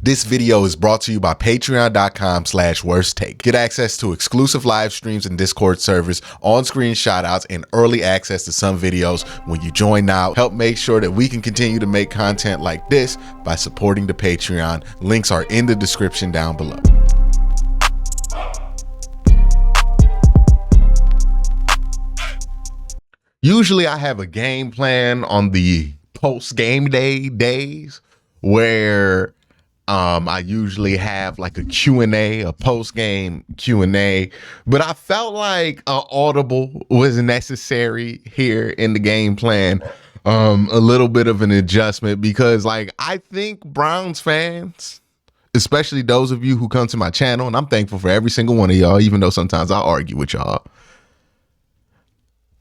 This video is brought to you by patreon.com/worsttake. Get access to exclusive live streams and Discord servers, on-screen shoutouts, and early access to some videos when you join now. Help make sure that we can continue to make content like this by supporting the Patreon. Links are in the description down below. Usually I have a game plan on the post-game day days where I usually have like a Q&A, a post-game Q&A, but I felt like an audible was necessary here in the game plan. A little bit of an adjustment because like I think Browns fans, especially those of you who come to my channel, and I'm thankful for every single one of y'all, even though sometimes I argue with y'all,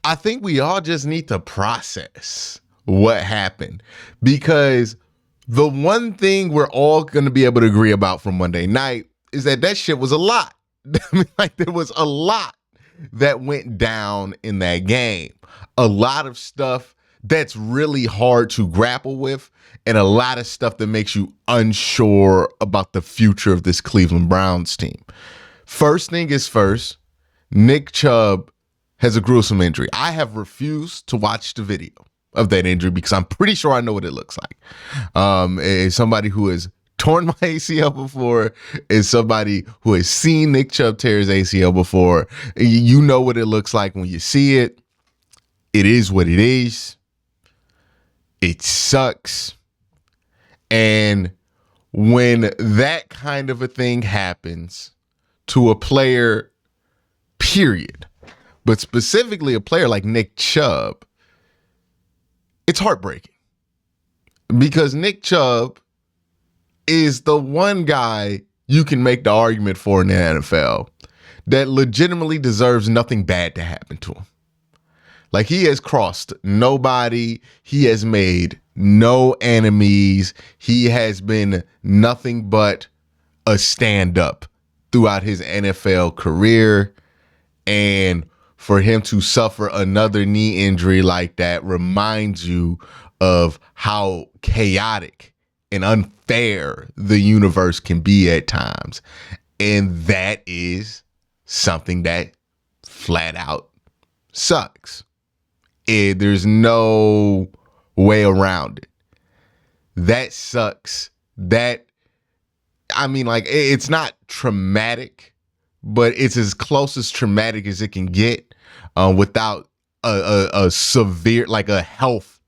I think we all just need to process what happened, because the one thing we're all going to be able to agree about from Monday night is that shit was a lot. I mean, like, there was a lot that went down in that game. A lot of stuff that's really hard to grapple with, and a lot of stuff that makes you unsure about the future of this Cleveland Browns team. First thing is first, Nick Chubb has a gruesome injury. I have refused to watch the video of that injury because I'm pretty sure I know what it looks like. As somebody who has torn my ACL before, as somebody who has seen Nick Chubb tear his ACL before, you know what it looks like when you see it. It is what it is. It sucks. And when that kind of a thing happens to a player, period, but specifically a player like Nick Chubb, it's heartbreaking, because Nick Chubb is the one guy you can make the argument for in the NFL that legitimately deserves nothing bad to happen to him. Like, he has crossed nobody. He has made no enemies. He has been nothing but a stand-up throughout his NFL career. And for him to suffer another knee injury like that reminds you of how chaotic and unfair the universe can be at times. And that is something that flat out sucks. There's no way around it. That sucks. It's not traumatic, but it's as close as traumatic as it can get without a severe, like a health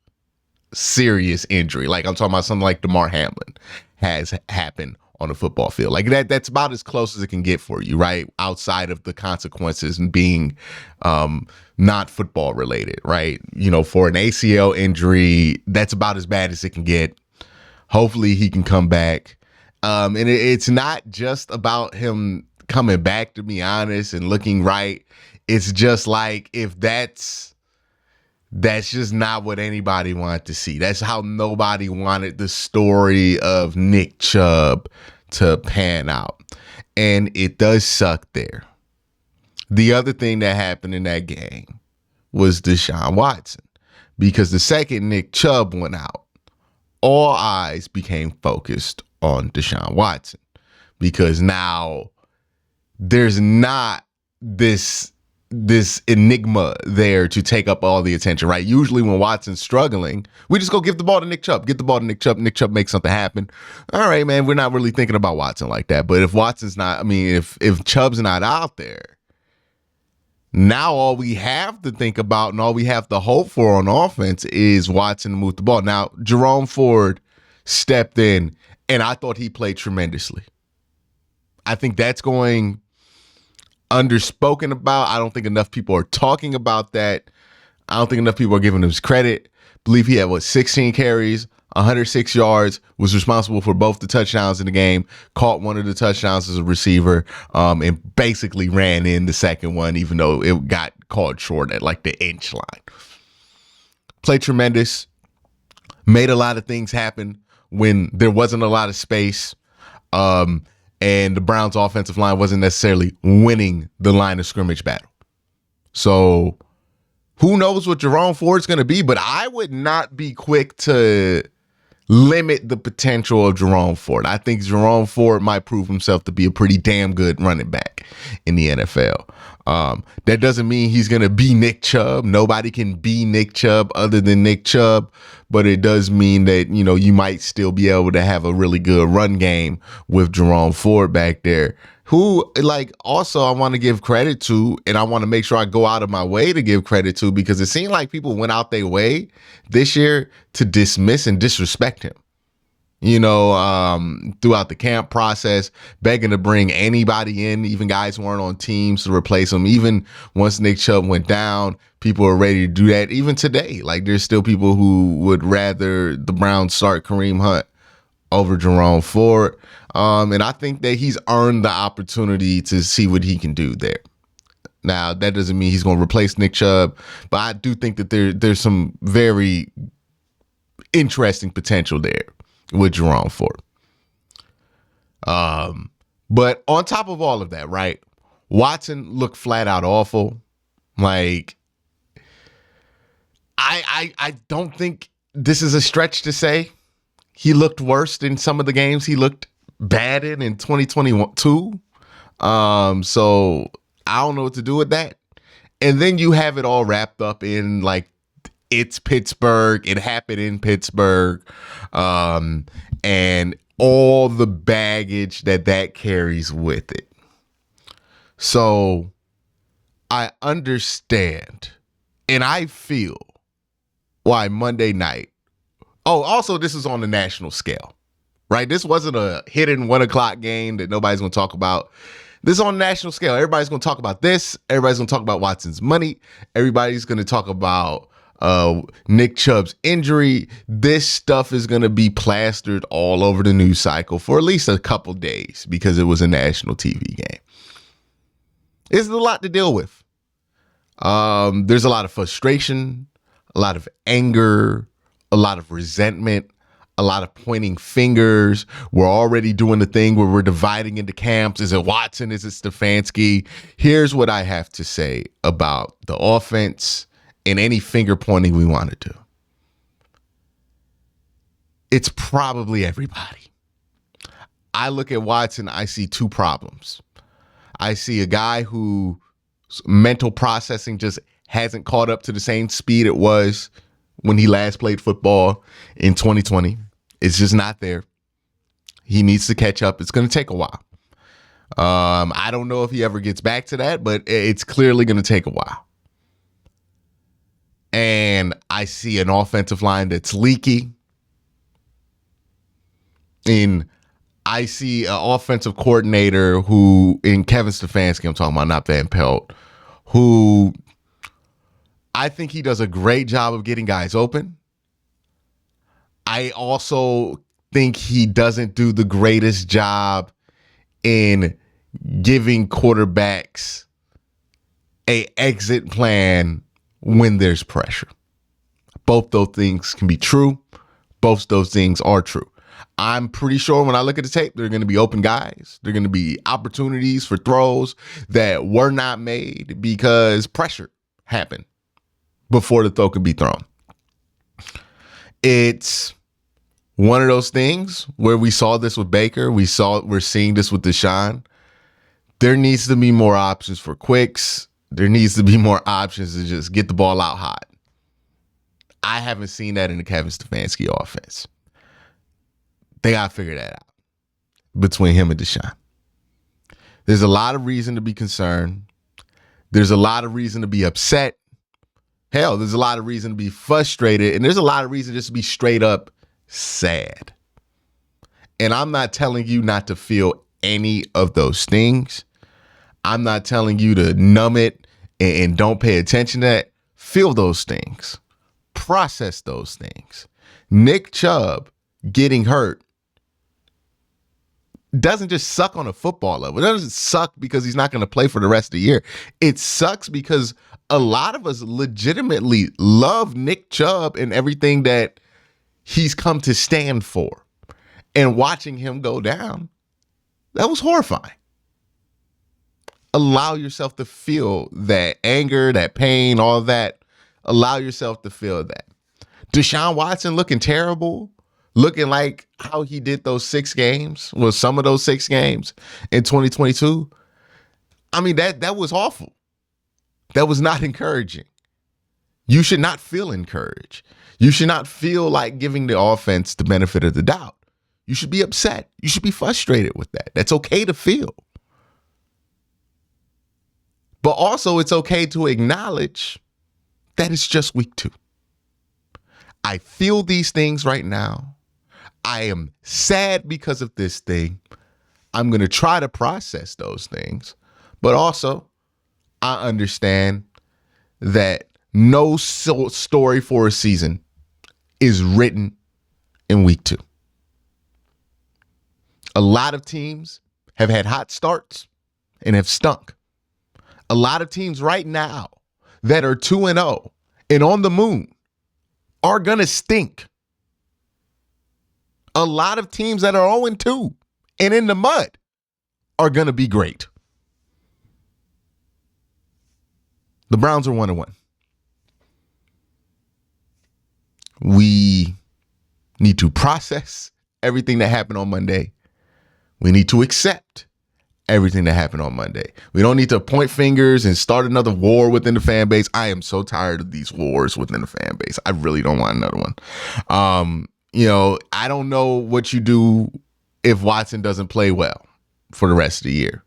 serious injury. Like, I'm talking about something like Damar Hamlin has happened on a football field. Like that's about as close as it can get for you, right? Outside of the consequences and being not football related, right? You know, for an ACL injury, that's about as bad as it can get. Hopefully he can come back. And it's not just about him coming back, to be honest, and looking right. It's just like, if that's just not what anybody wanted to see. That's how nobody wanted the story of Nick Chubb to pan out. And it does suck there. The other thing that happened in that game was Deshaun Watson, because the second Nick Chubb went out, all eyes became focused on Deshaun Watson, because now there's not this enigma there to take up all the attention, right? Usually when Watson's struggling, we just go give the ball to Nick Chubb, get the ball to Nick Chubb, Nick Chubb makes something happen. All right, man, we're not really thinking about Watson like that. But if Watson's not, if Chubb's not out there, now all we have to think about and all we have to hope for on offense is Watson to move the ball. Now, Jerome Ford stepped in, and I thought he played tremendously. I think that's going underspoken about. I don't think enough people are talking about that. I don't think enough people are giving him his credit. I believe he had 16 carries, 106 yards, was responsible for both the touchdowns in the game, caught one of the touchdowns as a receiver, and basically ran in the second one, even though it got called short at like the inch line. Played tremendous, made a lot of things happen when there wasn't a lot of space. And the Browns offensive line wasn't necessarily winning the line of scrimmage battle. So who knows what Jerome Ford's going to be, but I would not be quick to limit the potential of Jerome Ford. I think Jerome Ford might prove himself to be a pretty damn good running back in the NFL. That doesn't mean he's going to be Nick Chubb. Nobody can be Nick Chubb other than Nick Chubb, but it does mean that, you might still be able to have a really good run game with Jerome Ford back there, who, also I want to give credit to, and I want to make sure I go out of my way to give credit to, because it seemed like people went out their way this year to dismiss and disrespect him. Throughout the camp process, begging to bring anybody in, even guys who weren't on teams, to replace him. Even once Nick Chubb went down, people were ready to do that. Even today, there's still people who would rather the Browns start Kareem Hunt over Jerome Ford. And I think that he's earned the opportunity to see what he can do there. Now, that doesn't mean he's going to replace Nick Chubb, but I do think that there's some very interesting potential there with Jerome Ford. But on top of all of that, right, Watson looked flat out awful. I don't think this is a stretch to say he looked worse than some of the games he looked bad in 2022. So I don't know what to do with that. And then you have it all wrapped up in it's Pittsburgh. It happened in Pittsburgh. And all the baggage that carries with it. So I understand and I feel why Monday night. Oh, also, this is on the national scale, right? This wasn't a hidden 1:00 game that nobody's going to talk about. This is on a national scale. Everybody's going to talk about this. Everybody's going to talk about Watson's money. Everybody's going to talk about Nick Chubb's injury. This stuff is going to be plastered all over the news cycle for at least a couple days because it was a national TV game. It's a lot to deal with. There's a lot of frustration, a lot of anger, a lot of resentment, a lot of pointing fingers. We're already doing the thing where we're dividing into camps. Is it Watson? Is it Stefanski? Here's what I have to say about the offense and any finger pointing we want to do. It's probably everybody. I look at Watson, I see two problems. I see a guy whose mental processing just hasn't caught up to the same speed it was when he last played football in 2020. It's just not there. He needs to catch up. It's going to take a while. I don't know if he ever gets back to that, but it's clearly going to take a while. And I see an offensive line that's leaky. And I see an offensive coordinator who, in Kevin Stefanski, I'm talking about, not Van Pelt, who I think he does a great job of getting guys open. I also think he doesn't do the greatest job in giving quarterbacks a exit plan when there's pressure. Both those things can be true. Both those things are true. I'm pretty sure when I look at the tape, there are going to be open guys. There are going to be opportunities for throws that were not made because pressure happened before the throw could be thrown. It's one of those things where we saw this with Baker. We're seeing this with Deshaun. There needs to be more options for quicks. There needs to be more options to just get the ball out hot. I haven't seen that in the Kevin Stefanski offense. They got to figure that out between him and Deshaun. There's a lot of reason to be concerned. There's a lot of reason to be upset. Hell, there's a lot of reason to be frustrated. And there's a lot of reason just to be straight up sad. And I'm not telling you not to feel any of those things. I'm not telling you to numb it and don't pay attention to that. Feel those things. Process those things. Nick Chubb getting hurt doesn't just suck on a football level. It doesn't suck because he's not going to play for the rest of the year. It sucks because a lot of us legitimately love Nick Chubb and everything that he's come to stand for. And watching him go down, that was horrifying. Allow yourself to feel that anger, that pain, all that. Allow yourself to feel that. Deshaun Watson looking terrible looking like how he did those 6 games, well, some of those 6 games in 2022, I mean, that was awful. That was not encouraging. You should not feel encouraged. You should not feel like giving the offense the benefit of the doubt. You should be upset. You should be frustrated with that. That's okay to feel. But also, it's okay to acknowledge that it's just week 2. I feel these things right now. I am sad because of this thing. I'm going to try to process those things. But also, I understand that no story for a season is written in week 2. A lot of teams have had hot starts and have stunk. A lot of teams right now that are 2-0 and on the moon are going to stink. A lot of teams that are 0-2 and in the mud are going to be great. The Browns are 1-1. We need to process everything that happened on Monday. We need to accept everything that happened on Monday. We don't need to point fingers and start another war within the fan base. I am so tired of these wars within the fan base. I really don't want another one. I don't know what you do if Watson doesn't play well for the rest of the year.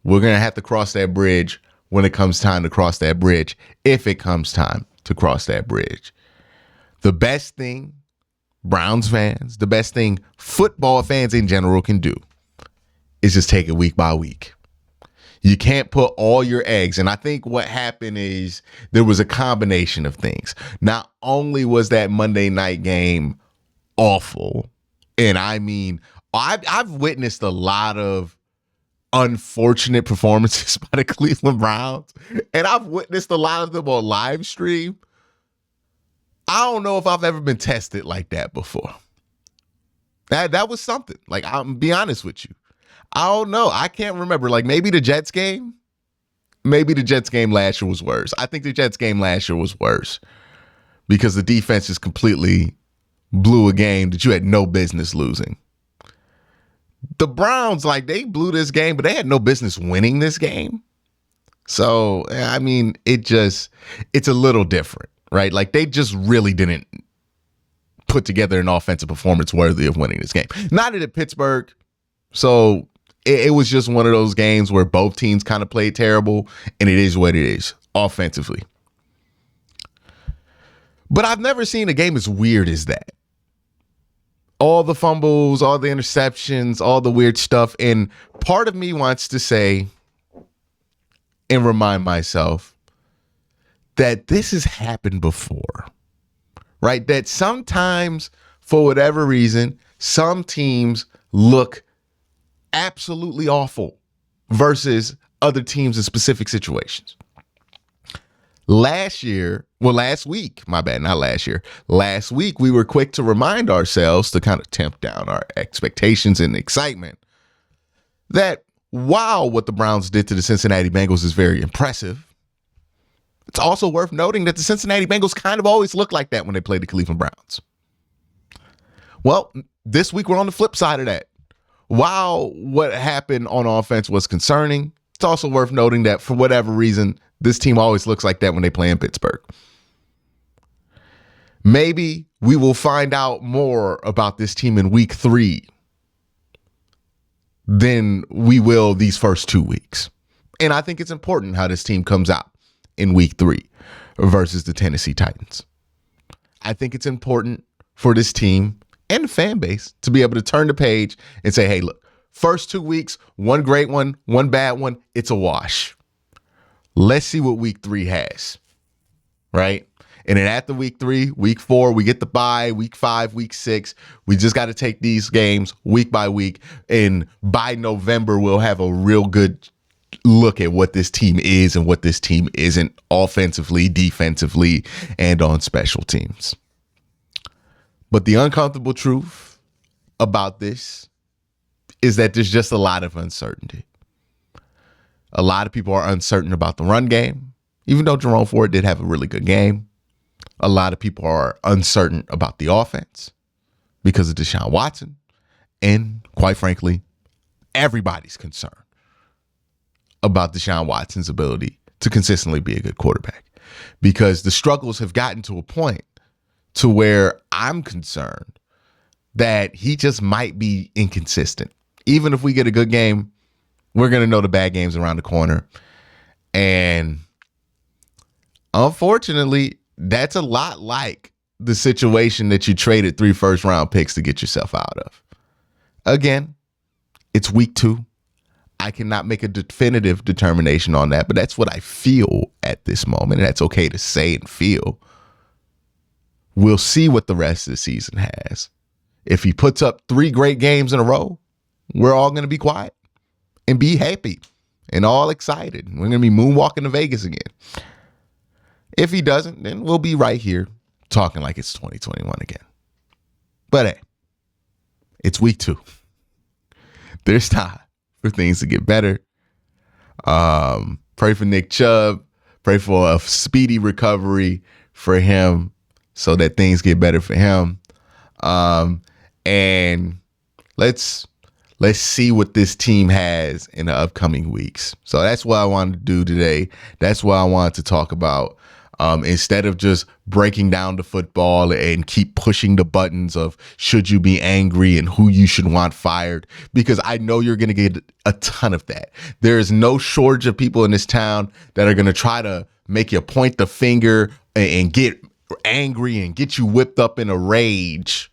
We're going to have to cross that bridge when it comes time to cross that bridge, if it comes time to cross that bridge. The best thing Browns fans, the best thing football fans in general can do is just take it week by week. You can't put all your eggs. And I think what happened is there was a combination of things. Not only was that Monday night game awful, and I mean, I've witnessed a lot of unfortunate performances by the Cleveland Browns, and I've witnessed a lot of them on live stream. I don't know if I've ever been tested like that before. That was something. Like, I'm be honest with you. I don't know. I can't remember. Like, maybe the Jets game last year was worse. I think the Jets game last year was worse because the defense just completely blew a game that you had no business losing. The Browns, like, they blew this game, but they had no business winning this game. So, I mean, it's a little different, right? Like, they just really didn't put together an offensive performance worthy of winning this game. Not at Pittsburgh. So it was just one of those games where both teams kind of played terrible, and it is what it is offensively. But I've never seen a game as weird as that. All the fumbles, all the interceptions, all the weird stuff. And part of me wants to say and remind myself that this has happened before, right? That sometimes, for whatever reason, some teams look absolutely awful versus other teams in specific situations. Last week, we were quick to remind ourselves to kind of temp down our expectations and excitement that while what the Browns did to the Cincinnati Bengals is very impressive, it's also worth noting that the Cincinnati Bengals kind of always look like that when they play the Cleveland Browns. Well, this week we're on the flip side of that. While what happened on offense was concerning, it's also worth noting that for whatever reason, this team always looks like that when they play in Pittsburgh. Maybe we will find out more about this team in week 3 than we will these first 2 weeks. And I think it's important how this team comes out in week 3 versus the Tennessee Titans. I think it's important for this team and the fan base to be able to turn the page and say, hey, look, first 2 weeks, one great one, one bad one, it's a wash. Let's see what week 3 has, right? And then after week 3, week 4, we get the bye, week 5, week 6. We just got to take these games week by week. And by November, we'll have a real good look at what this team is and what this team isn't offensively, defensively, and on special teams. But the uncomfortable truth about this is that there's just a lot of uncertainty. A lot of people are uncertain about the run game, even though Jerome Ford did have a really good game. A lot of people are uncertain about the offense. because of Deshaun Watson. And quite frankly, everybody's concerned about Deshaun Watson's ability to consistently be a good quarterback, because the struggles have gotten to a point to where I'm concerned that he just might be inconsistent. Even if we get a good game, we're going to know the bad games around the corner. And unfortunately, that's a lot like the situation that you traded 3 first-round picks to get yourself out of. Again, it's week 2. I cannot make a definitive determination on that, but that's what I feel at this moment. And that's okay to say and feel. We'll see what the rest of the season has. If he puts up 3 great games in a row, we're all going to be quiet and be happy and all excited. We're going to be moonwalking to Vegas again. If he doesn't, then we'll be right here talking like it's 2021 again. But hey, it's week 2. There's time for things to get better. Pray for Nick Chubb. Pray for a speedy recovery for him so that things get better for him. And let's see what this team has in the upcoming weeks. So that's what I wanted to do today. That's what I wanted to talk about. Instead of just breaking down the football and keep pushing the buttons of should you be angry and who you should want fired, because I know you're going to get a ton of that. There is no shortage of people in this town that are going to try to make you point the finger and get angry and get you whipped up in a rage,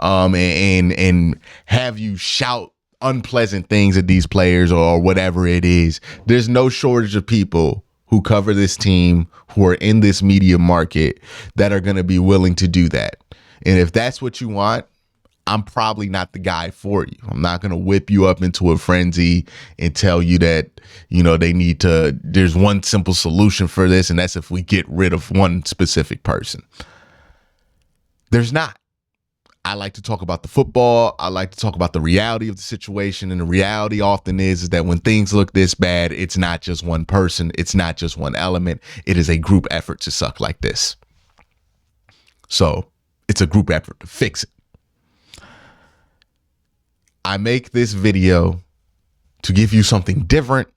and have you shout unpleasant things at these players or whatever it is. There's no shortage of people who cover this team, who are in this media market, that are going to be willing to do that. And if that's what you want, I'm probably not the guy for you. I'm not going to whip you up into a frenzy and tell you that, there's one simple solution for this, and that's if we get rid of one specific person. There's not. I like to talk about the football. I like to talk about the reality of the situation. And the reality often is that when things look this bad, it's not just one person. It's not just one element. It is a group effort to suck like this. So it's a group effort to fix it. I make this video to give you something different.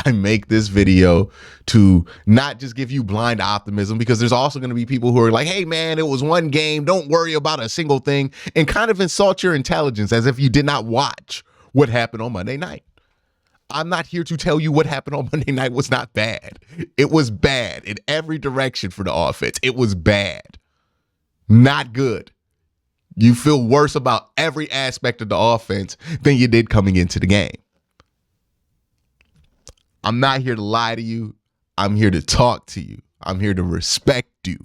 I make this video to not just give you blind optimism, because there's also going to be people who are like, hey, man, it was one game. Don't worry about a single thing, and kind of insult your intelligence as if you did not watch what happened on Monday night. I'm not here to tell you what happened on Monday night was not bad. It was bad in every direction for the offense. It was bad. Not good. You feel worse about every aspect of the offense than you did coming into the game. I'm not here to lie to you. I'm here to talk to you. I'm here to respect you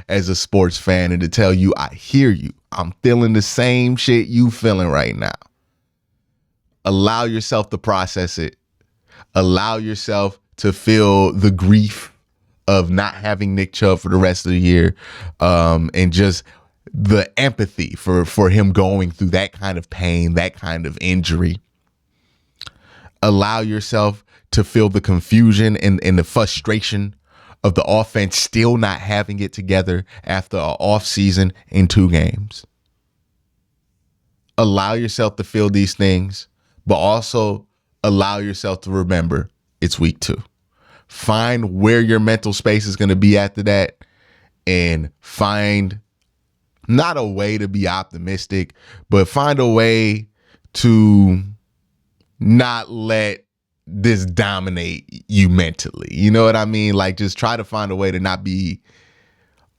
as a sports fan and to tell you I hear you. I'm feeling the same shit you feeling right now. Allow yourself to process it. Allow yourself to feel the grief of not having Nick Chubb for the rest of the year, and just the empathy for him going through that kind of pain, that kind of injury. Allow yourself to feel the confusion and the frustration of the offense still not having it together after an off season in 2 games. Allow yourself to feel these things, but also allow yourself to remember it's week 2. Find where your mental space is going to be after that, and find not a way to be optimistic, but find a way to not let this dominate you mentally. You know what I mean? Like, just try to find a way to not be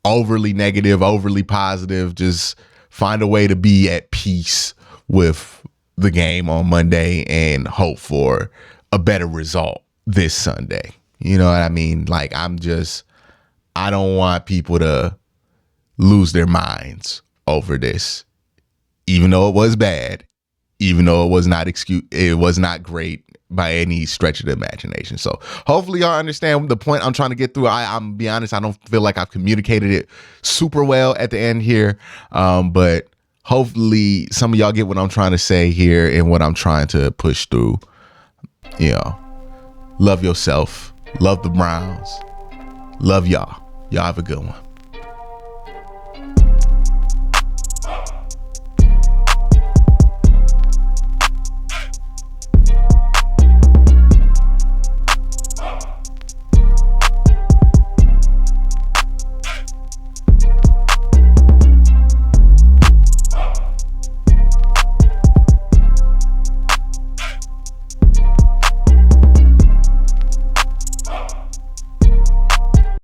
overly negative, overly positive. Just find a way to be at peace with the game on Monday and hope for a better result this Sunday. You know what I mean? Like, I don't want people to lose their minds over this, even though it was bad, even though it was not great by any stretch of the imagination. So hopefully y'all understand the point I'm trying to get through. I'm be honest, I don't feel like I've communicated it super well at the end here. But hopefully some of y'all get what I'm trying to say here and what I'm trying to push through. Love yourself. Love the Browns. Love y'all. Y'all have a good one.